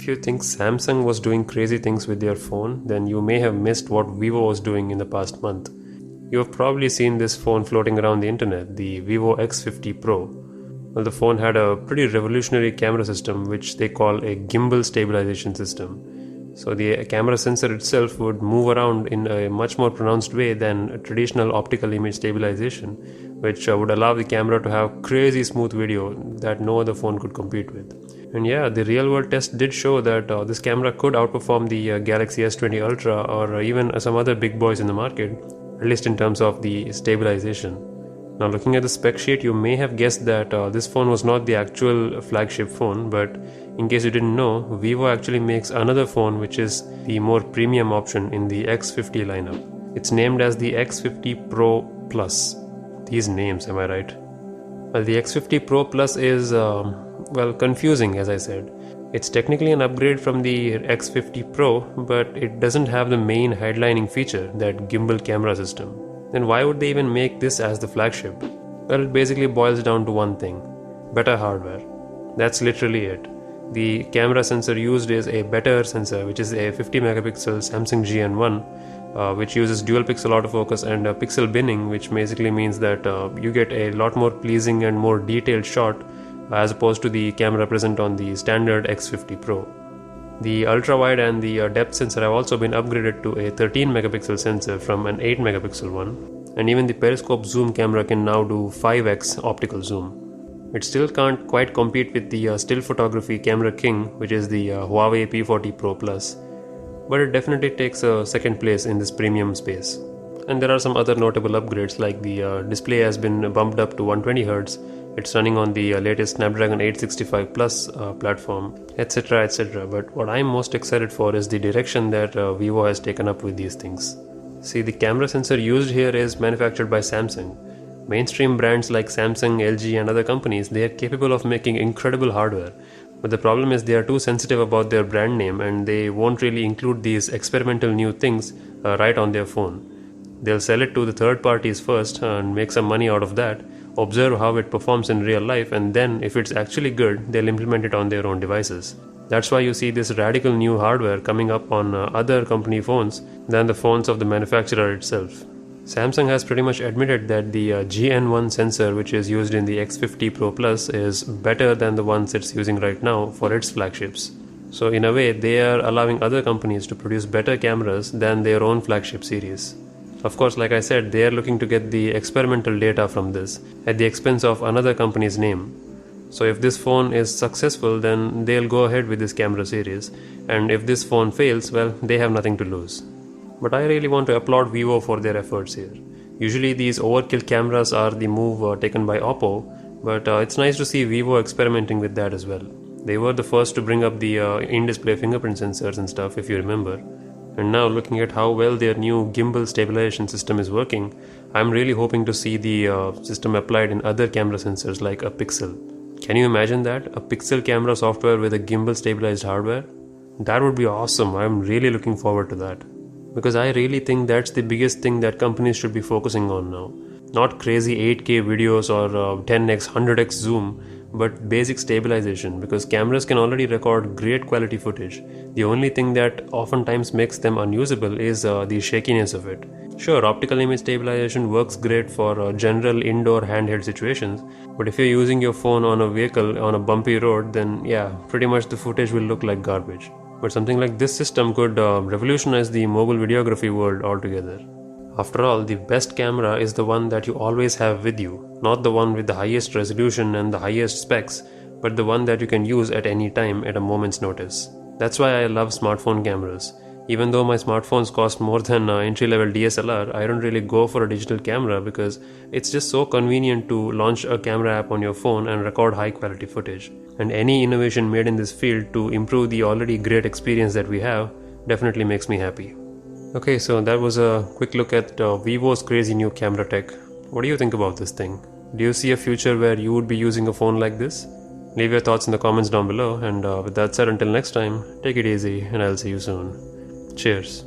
you think Samsung was doing crazy things with their phone, then you may have missed what Vivo was doing in the past month. You have probably seen this phone floating around the internet, the Vivo X50 Pro. Well, the phone had a pretty revolutionary camera system which they call a gimbal stabilization system. So the camera sensor itself would move around in a much more pronounced way than a traditional optical image stabilization, which would allow the camera to have crazy smooth video that no other phone could compete with. And yeah, the real world test did show that this camera could outperform the Galaxy S20 Ultra or even some other big boys in the market, at least in terms of the stabilization. Now, looking at the spec sheet, you may have guessed that this phone was not the actual flagship phone, but in case you didn't know, Vivo actually makes another phone which is the more premium option in the X50 lineup. It's named as the X50 Pro Plus. These names, am I right? Well, the X50 Pro Plus is, confusing, as I said. It's technically an upgrade from the X50 Pro, but it doesn't have the main headlining feature, that gimbal camera system. Then why would they even make this as the flagship? Well, it basically boils down to one thing: better hardware. That's literally it. The camera sensor used is a better sensor, which is a 50 megapixel Samsung GN1, which uses dual pixel autofocus and pixel binning, which basically means that you get a lot more pleasing and more detailed shot as opposed to the camera present on the standard X50 Pro. The ultra-wide and the depth sensor have also been upgraded to a 13 megapixel sensor from an 8 megapixel one, and even the periscope zoom camera can now do 5x optical zoom. It still can't quite compete with the still photography camera king, which is the Huawei P40 Pro Plus, but it definitely takes a second place in this premium space. And there are some other notable upgrades, like the display has been bumped up to 120Hz. It's running on the latest Snapdragon 865 Plus platform, etc, etc. But what I'm most excited for is the direction that Vivo has taken up with these things. See, the camera sensor used here is manufactured by Samsung. Mainstream brands like Samsung, LG and other companies, they are capable of making incredible hardware. But the problem is they are too sensitive about their brand name, and they won't really include these experimental new things right on their phone. They'll sell it to the third parties first and make some money out of that, observe how it performs in real life, and then if it's actually good, they'll implement it on their own devices. That's why you see this radical new hardware coming up on other company phones than the phones of the manufacturer itself. Samsung has pretty much admitted that the GN1 sensor, which is used in the X50 Pro Plus, is better than the ones it's using right now for its flagships. So in a way, they are allowing other companies to produce better cameras than their own flagship series. Of course, like I said, they are looking to get the experimental data from this at the expense of another company's name. So if this phone is successful, then they'll go ahead with this camera series, and if this phone fails, well, they have nothing to lose. But I really want to applaud Vivo for their efforts here. Usually these overkill cameras are the move taken by Oppo, but it's nice to see Vivo experimenting with that as well. They were the first to bring up the in-display fingerprint sensors and stuff, if you remember. And now, looking at how well their new gimbal stabilization system is working, I'm really hoping to see the system applied in other camera sensors like a Pixel. Can you imagine that? A Pixel camera software with a gimbal stabilized hardware? That would be awesome. I'm really looking forward to that. Because I really think that's the biggest thing that companies should be focusing on now. Not crazy 8K videos or 10x, 100x zoom, but basic stabilization, because cameras can already record great quality footage. The only thing that oftentimes makes them unusable is the shakiness of it. Sure, optical image stabilization works great for general indoor handheld situations, but if you're using your phone on a vehicle on a bumpy road, then yeah, pretty much the footage will look like garbage. But something like this system could revolutionize the mobile videography world altogether. After all, the best camera is the one that you always have with you, not the one with the highest resolution and the highest specs, but the one that you can use at any time at a moment's notice. That's why I love smartphone cameras. Even though my smartphones cost more than entry-level DSLR, I don't really go for a digital camera because it's just so convenient to launch a camera app on your phone and record high-quality footage. And any innovation made in this field to improve the already great experience that we have definitely makes me happy. Okay, so that was a quick look at Vivo's crazy new camera tech. What do you think about this thing? Do you see a future where you would be using a phone like this? Leave your thoughts in the comments down below, and with that said, until next time, take it easy and I'll see you soon. Cheers.